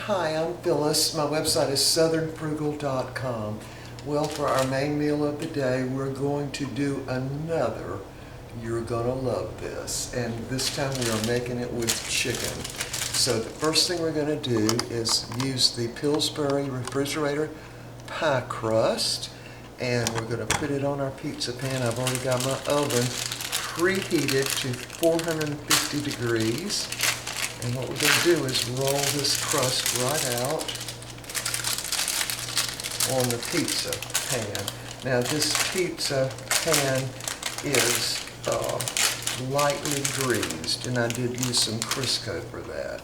Hi, I'm Phyllis. My website is southernfrugal.com. Well, for our main meal of the day, we're going to do another. You're gonna love this. And this time we are making it with chicken. So the first thing we're gonna do is use the Pillsbury refrigerated pie crust. And we're gonna put it on our pizza pan. I've already got my oven preheated to 450 degrees. And what we're going to do is roll this crust right out on the pizza pan. Now this pizza pan is lightly greased, and I did use some Crisco for that.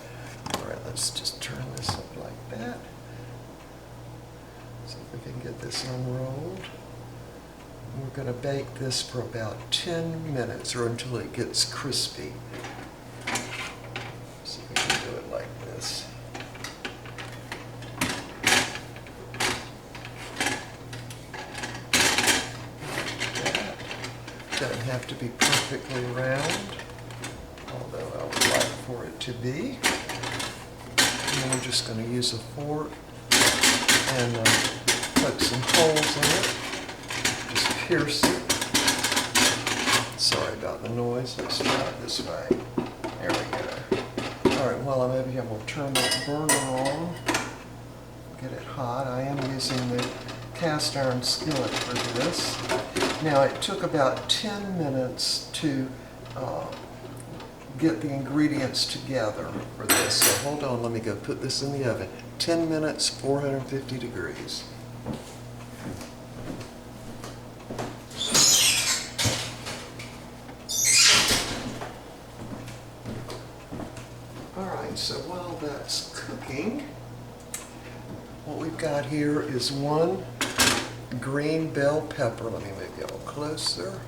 All right, let's just turn this up like that. See if we can get this unrolled. We're going to bake this for about 10 minutes or until it gets crispy. Doesn't have to be perfectly round, although I would like for it to be. And then we're just going to use a fork and poke some holes in it. Just pierce it. Sorry about the noise. Let's try it this way. There we go. All right, well, maybe I will turn that burner on. Get it hot. I am using the cast iron skillet for this. Now it took about 10 minutes to get the ingredients together for this. So hold on, let me go put this in the oven. 10 minutes, 450 degrees. All right, so while that's cooking, what we've got here is one green bell pepper. Let me move you a little closer.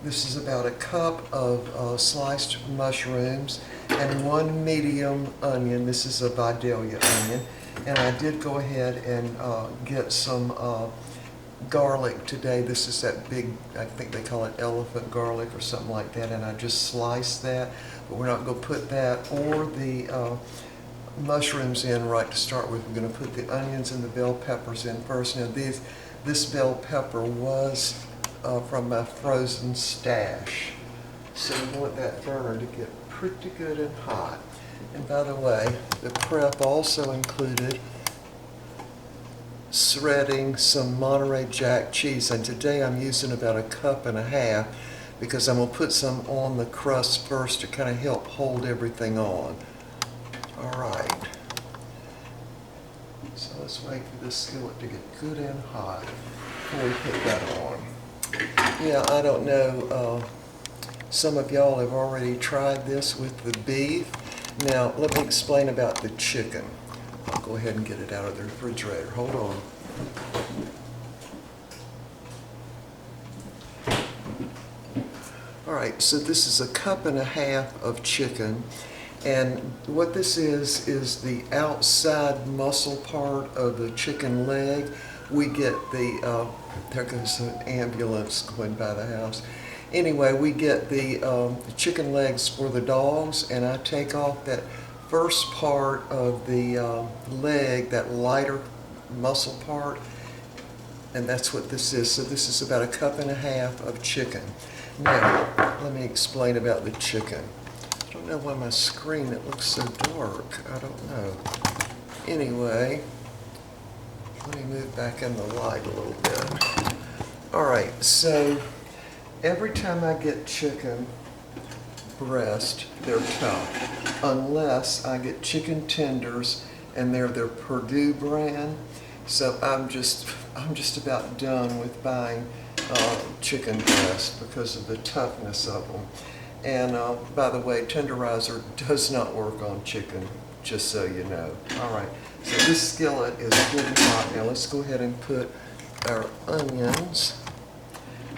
This is about a cup of sliced mushrooms and one medium onion. This is a Vidalia onion. And I did go ahead and get some garlic today. This is that big, I think they call it elephant garlic or something like that. And I just sliced that. But we're not going to put that or the mushrooms in right to start with. We're going to put the onions and the bell peppers in first. Now this bell pepper was from my frozen stash, so you want that burner to get pretty good and hot. And by the way, the prep also included shredding some Monterey Jack cheese, and today I'm using about 1.5 cups because I'm going to put some on the crust first to kind of help hold everything on. All right, so let's wait for this skillet to get good and hot before we put that on. Yeah, I don't know, some of y'all have already tried this with the beef. Now, let me explain about the chicken. I'll go ahead and get it out of the refrigerator. Hold on. All right, so this is 1.5 cups of chicken. And what this is the outside muscle part of the chicken leg. We get the, there goes an ambulance going by the house. Anyway, we get the chicken legs for the dogs, and I take off that first part of the leg, that lighter muscle part, and that's what this is. So this is about 1.5 cups of chicken. Now, let me explain about the chicken. I don't know why my screen, it looks so dark. I don't know. Anyway, let me move back in the light a little bit. All right, so every time I get chicken breast, they're tough, unless I get chicken tenders and they're their Purdue brand. So I'm just about done with buying chicken breast because of the toughness of them. And by the way, tenderizer does not work on chicken, just so you know. All right, so this skillet is getting hot. Now let's go ahead and put our onions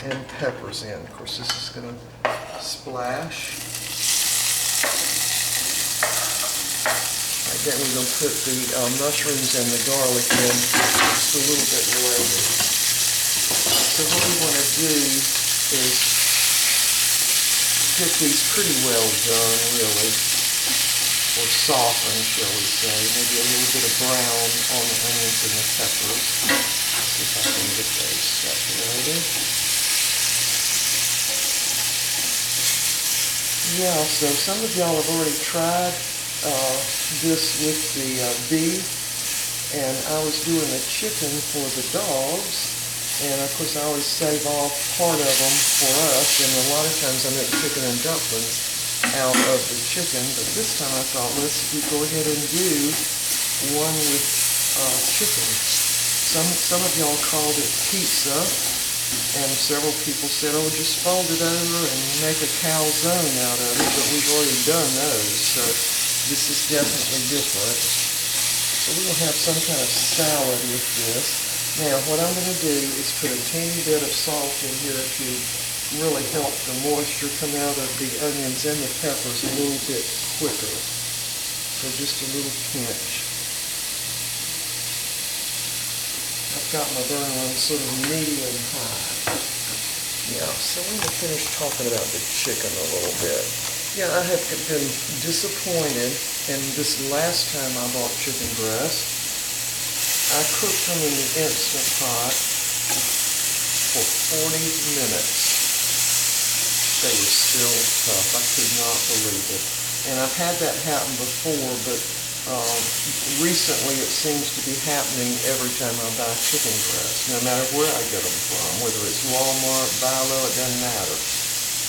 and peppers in. Of course, this is going to splash. Then we're going to put the mushrooms and the garlic in just a little bit later. So what we want to do is get these pretty well done, really, or softened, shall we say. Maybe little bit of brown on the onions and the peppers. Let's see if I can get those separated. Yeah, so some of y'all have already tried this with the beef, and I was doing the chicken for the dogs, and of course I always save off part of them for us, and a lot of times I make chicken and dumplings out of the chicken, but this time I thought, let's go ahead and do one with chicken. Some of y'all called it pizza, and several people said, oh, just fold it over and make a calzone out of it, but we've already done those, so this is definitely different. So we will have some kind of salad with this. Now, what I'm going to do is put a teeny bit of salt in here to really help the moisture come out of the onions and the peppers a little bit quicker. So just a little pinch. I've got my burner on sort of medium high. Yeah, so I'm going to finish talking about the chicken a little bit. Yeah, I have been disappointed, and this last time I bought chicken breast, I cooked them in the Instant Pot for 40 minutes. They were still tough. I could not believe it. And I've had that happen before, but recently it seems to be happening every time I buy chicken breast, no matter where I get them from, whether it's Walmart, Bilo, it doesn't matter.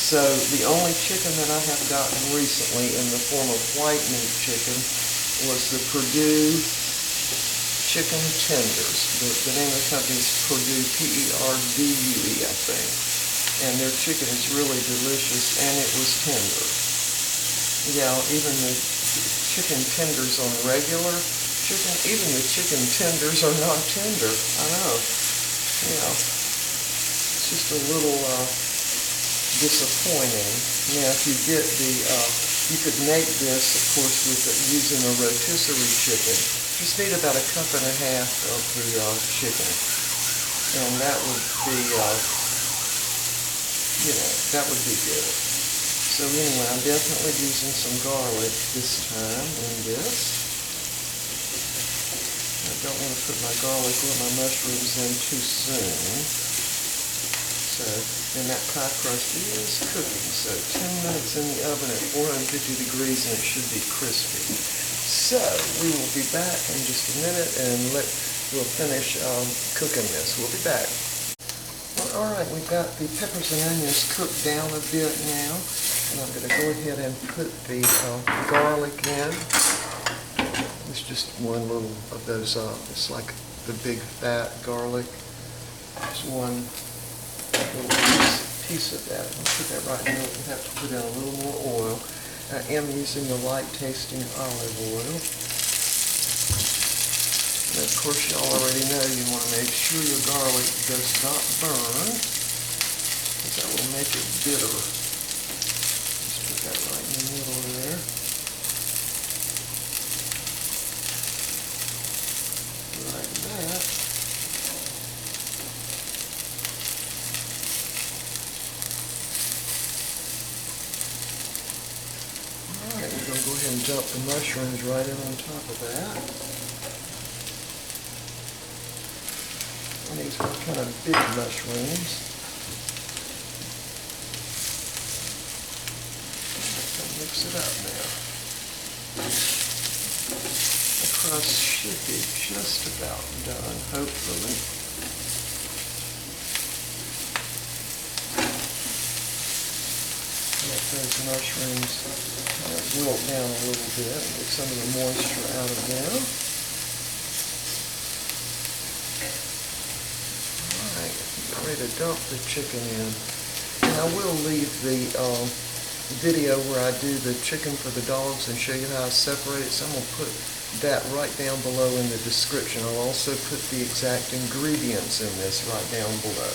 So the only chicken that I have gotten recently in the form of white meat chicken was the Perdue chicken tenders. The name of the company is Perdue, P-E-R-D-U-E, I think. And their chicken is really delicious, and it was tender. Yeah, even the chicken tenders on regular chicken, even the chicken tenders are not tender. I know. Yeah. It's just a little disappointing. Now, if you get the, you could make this, of course, with using a rotisserie chicken. Just need about a cup and a half of the chicken, and that would be, that would be good. So anyway, I'm definitely using some garlic this time in this. I don't want to put my garlic or my mushrooms in too soon. So, and that pie crust is cooking, so 10 minutes in the oven at 450 degrees and it should be crispy. So, we will be back in just a minute and we'll finish cooking this. We'll be back. Well, alright, we've got the peppers and onions cooked down a bit now, and I'm going to go ahead and put the garlic in. It's just one little of those, it's like the big fat garlic. Just one little piece of that. I'll put that right in there. We'll have to put in a little more oil. I am using the light tasting olive oil. And of course you already know you want to make sure your garlic does not burn, because that will make it bitter. Just put that right in the middle there. Like that. Alright, we're going to go ahead and dump the mushrooms right in on top of that. And these are kind of big mushrooms. Mix it up now. The crust should be just about done, hopefully. Let those mushrooms kind of wilt down a little bit and get some of the moisture out of them. Alright, get ready to dump the chicken in. And I will leave the video where I do the chicken for the dogs and show you how I separate it, so I'm going to put that right down below in the description. I'll also put the exact ingredients in this right down below.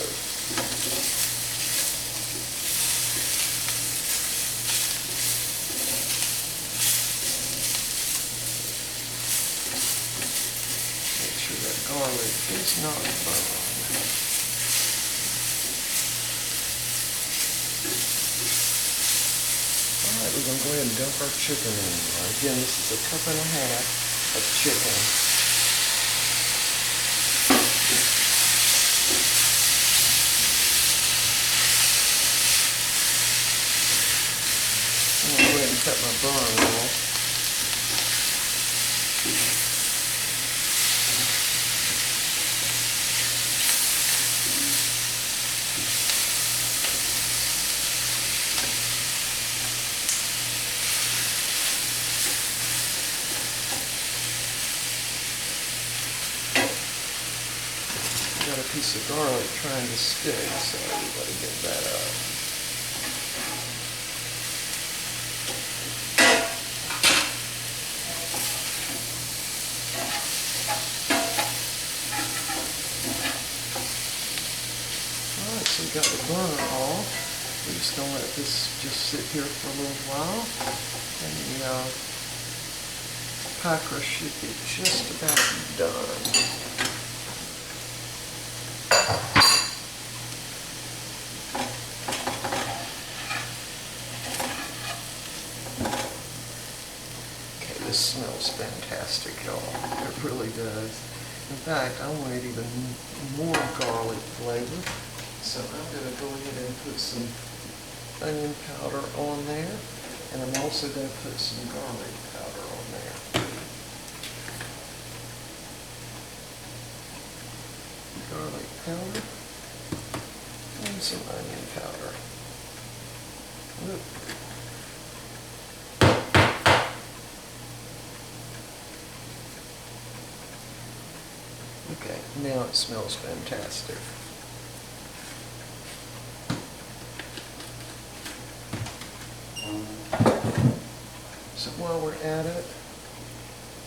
Make sure that garlic is not burned. We're going to go ahead and dump our chicken in. Again, this is a cup and a half of chicken. I'm going to go ahead and cut my bun off. Got a piece of garlic trying to stick, so we got to get that up. Alright, so we got the burner off. We're just going to let this just sit here for a little while, and the pie crust should be just about done. This smells fantastic, y'all. It really does. In fact, I wanted even more garlic flavor. So I'm going to go ahead and put some onion powder on there. And I'm also going to put some garlic powder on there. Garlic powder. And some onion powder. Look. Okay, now it smells fantastic. So while we're at it,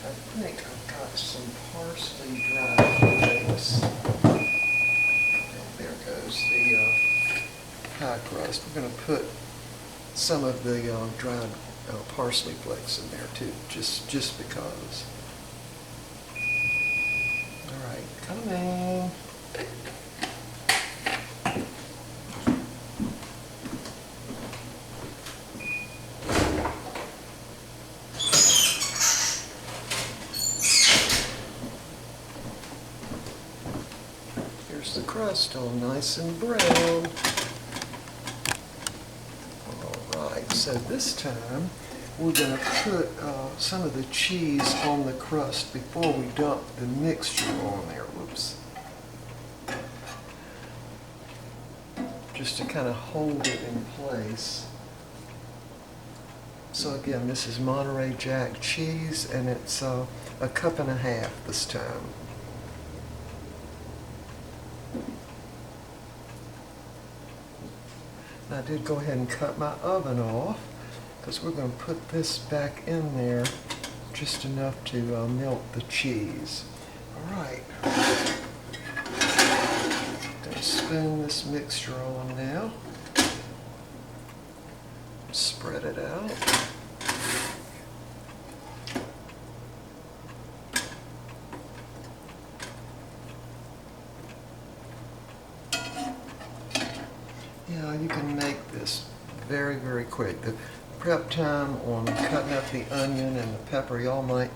I think I've got some parsley dried flakes. And there goes the pie crust. We're going to put some of the dried parsley flakes in there too, just because. Coming. Here's the crust all nice and brown. Alright, so this time we're going to put some of the cheese on the crust before we dump the mixture on there. Whoops. Just to kind of hold it in place. So again, this is Monterey Jack cheese, and it's a cup and a half this time. And I did go ahead and cut my oven off, because we're going to put this back in there just enough to melt the cheese. Alright. Going to spoon this mixture on now. Spread it out. Yeah, you can make this very, very quick. The prep time on cutting up the onion and the pepper, y'all might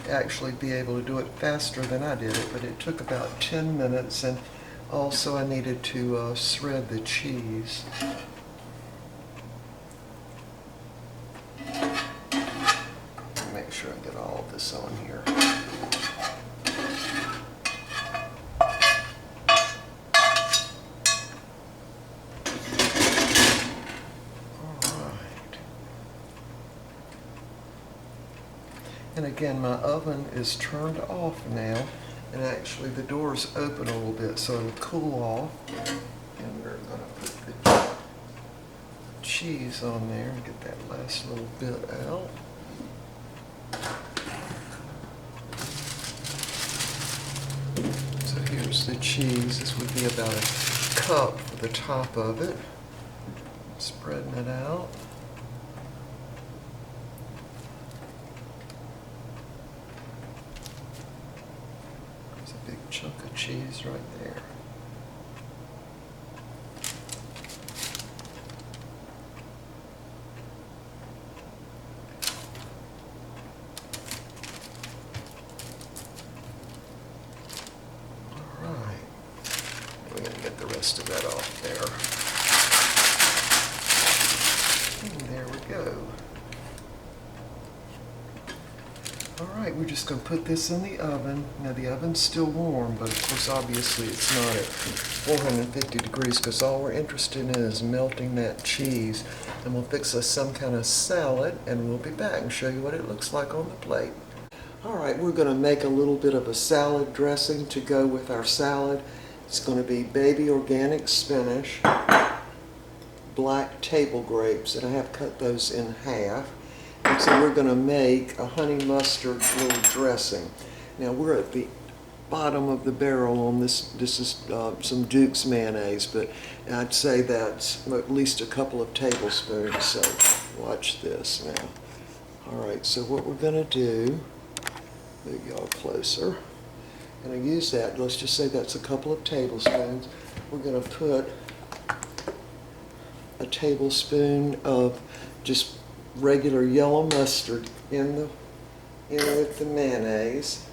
actually be able to do it faster than I did it, but it took about 10 minutes, and also I needed to shred the cheese. Make sure I get all of this on here. And again, my oven is turned off now, and actually the door's open a little bit so it'll cool off. And we're going to put the cheese on there and get that last little bit out. So here's the cheese. This would be about a cup for the top of it. Spreading it out. Chunk of cheese right there. rest of that off there. And there we go. All right, we're just going to put this in the oven. Now the oven's still warm, but of course obviously it's not at 450 degrees because all we're interested in is melting that cheese. And we'll fix us some kind of salad and we'll be back and show you what it looks like on the plate. All right, we're going to make a little bit of a salad dressing to go with our salad. It's going to be baby organic spinach, black table grapes, and I have cut those in half. And so we're going to make a honey mustard little dressing. Now we're at the bottom of the barrel on this. This is some Duke's mayonnaise, but I'd say that's at least a couple of tablespoons, so watch this now. All right, so what we're going to do, move y'all closer, and I use that, let's just say that's a couple of tablespoons. We're going to put a tablespoon of just regular yellow mustard in with the mayonnaise.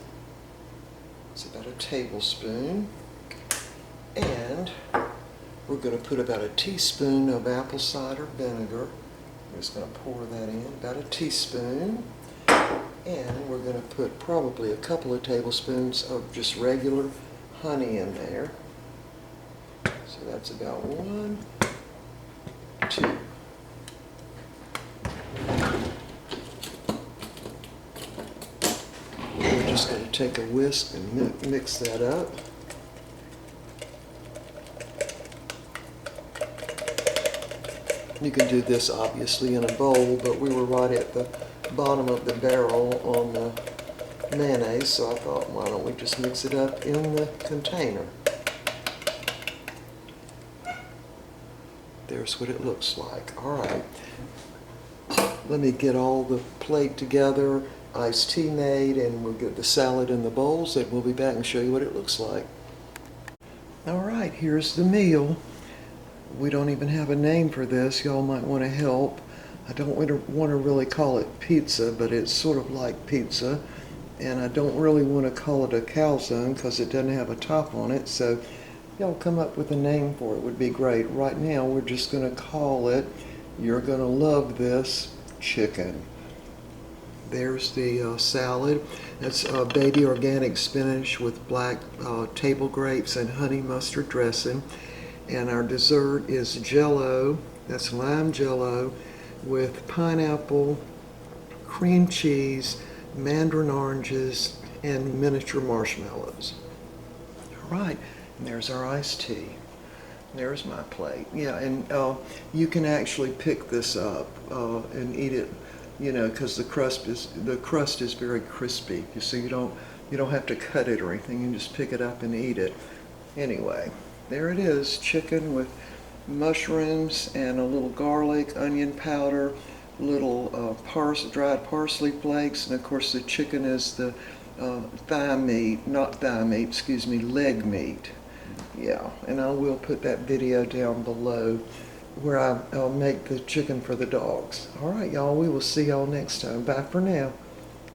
It's about a tablespoon. And we're going to put about a teaspoon of apple cider vinegar. I'm just going to pour that in, about a teaspoon. And we're going to put probably a couple of tablespoons of just regular honey in there. So that's about 1, 2. We're just going to take a whisk and mix that up. You can do this obviously in a bowl, but we were right at the bottom of the barrel on the mayonnaise, so I thought, why don't we just mix it up in the container. There's what it looks like. All right, let me get all the plate together, iced tea made, and we'll get the salad in the bowls, and we'll be back and show you what it looks like. All right, here's the meal. We don't even have a name for this. Y'all might want to help. I don't want to really call it pizza, but it's sort of like pizza. And I don't really want to call it a calzone because it doesn't have a top on it. So y'all come up with a name for it would be great. Right now we're just going to call it, you're going to love this, chicken. There's the salad. That's baby organic spinach with black table grapes and honey mustard dressing. And our dessert is Jell-O, that's lime Jell-O, with pineapple, cream cheese, mandarin oranges, and miniature marshmallows. All right, and there's our iced tea. There's my plate. Yeah, and you can actually pick this up and eat it, you know, because the crust is very crispy. So you don't have to cut it or anything. You can just pick it up and eat it. Anyway, there it is, chicken with mushrooms and a little garlic, onion powder, little dried parsley flakes, and of course the chicken is the leg meat. Yeah, and I will put that video down below where I'll make the chicken for the dogs. All right, y'all, we will see y'all next time. Bye for now.